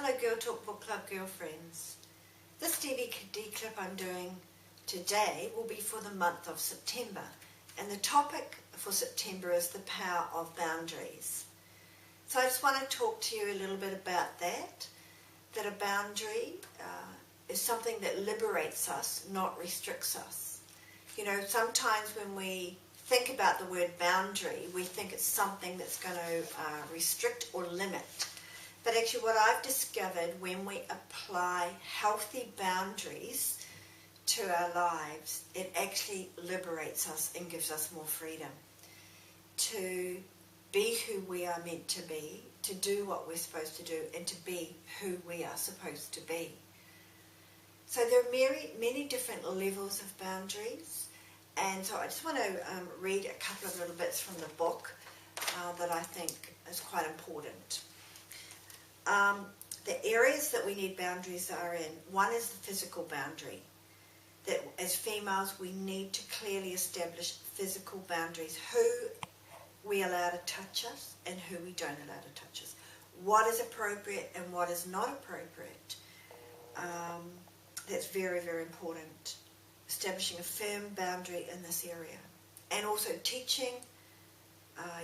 Hello Girltalk Book Club girlfriends. This DVD clip I'm doing today will be for the month of September, and the topic for September is the power of boundaries. So I just want to talk to you a little bit about that a boundary is something that liberates us, not restricts us. You know, sometimes when we think about the word boundary, we think it's something that's going to restrict or limit. But actually what I've discovered, when we apply healthy boundaries to our lives, it actually liberates us and gives us more freedom to be who we are meant to be, to do what we're supposed to do, and to be who we are supposed to be. So there are many different levels of boundaries, and so I just want to read a couple of little bits from the book that I think is quite important. The areas that we need boundaries are in. One is the physical boundary. That as females we need to clearly establish physical boundaries. Who we allow to touch us and who we don't allow to touch us. What is appropriate and what is not appropriate. That's very, very important. Establishing a firm boundary in this area. And also teaching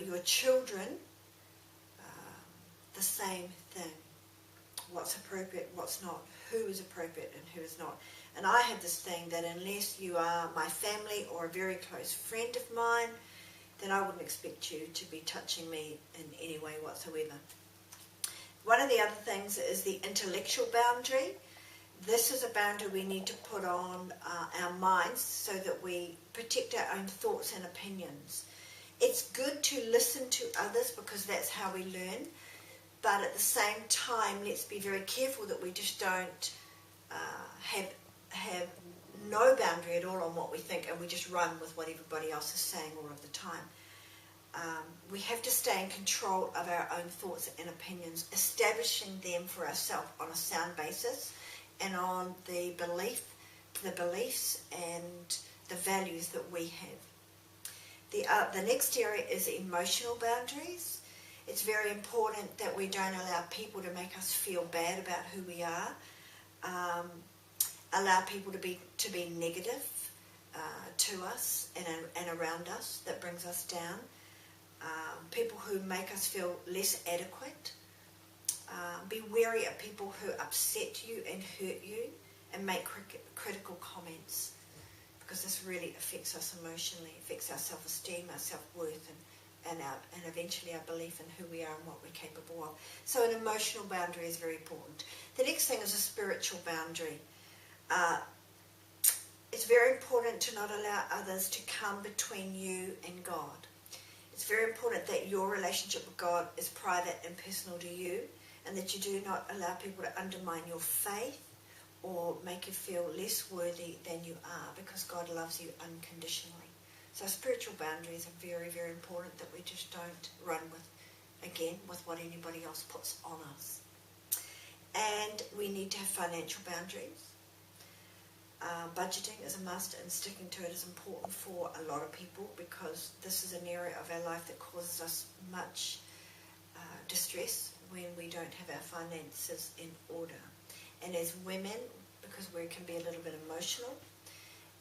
your children the same thing. What's appropriate, what's not, who is appropriate and who is not. And I have this thing that unless you are my family or a very close friend of mine, then I wouldn't expect you to be touching me in any way whatsoever. One of the other things is the intellectual boundary. This is a boundary we need to put on our minds so that we protect our own thoughts and opinions. It's good to listen to others because that's how we learn. But at the same time, let's be very careful that we just don't have no boundary at all on what we think and we just run with what everybody else is saying all of the time. We have to stay in control of our own thoughts and opinions, establishing them for ourselves on a sound basis and on the beliefs and the values that we have. The next area is emotional boundaries. It's very important that we don't allow people to make us feel bad about who we are, allow people to be negative to us and around us, that brings us down, people who make us feel less adequate. Be wary of people who upset you and hurt you and make critical comments, because this really affects us emotionally, affects our self-esteem, our self-worth, and eventually our belief in who we are and what we're capable of. So an emotional boundary is very important. The next thing is a spiritual boundary. It's very important to not allow others to come between you and God. It's very important that your relationship with God is private and personal to you, and that you do not allow people to undermine your faith or make you feel less worthy than you are, because God loves you unconditionally. So spiritual boundaries are very, very important, that we just don't run with what anybody else puts on us. And we need to have financial boundaries. Budgeting is a must, and sticking to it is important for a lot of people, because this is an area of our life that causes us much distress when we don't have our finances in order. And as women, because we can be a little bit emotional,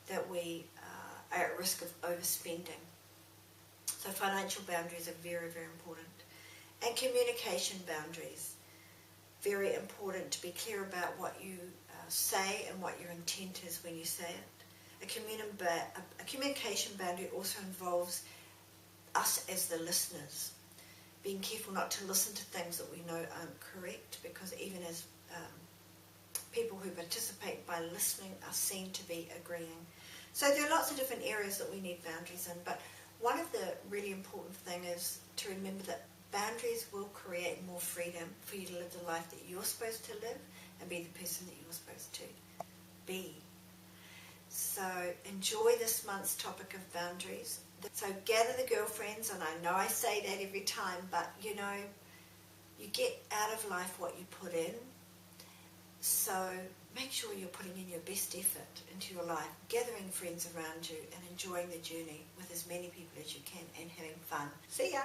that we are at risk of overspending. So financial boundaries are very, very important. And communication boundaries. Very important to be clear about what you say and what your intent is when you say it. A communication boundary also involves us as the listeners. Being careful not to listen to things that we know aren't correct, because even as people who participate by listening are seen to be agreeing. So there are lots of different areas that we need boundaries in, but one of the really important things is to remember that boundaries will create more freedom for you to live the life that you're supposed to live and be the person that you're supposed to be. So enjoy this month's topic of boundaries. So gather the girlfriends, and I know I say that every time, but you know, you get out of life what you put in. So make sure you're putting in your best effort into your life, gathering friends around you and enjoying the journey with as many people as you can and having fun. See ya!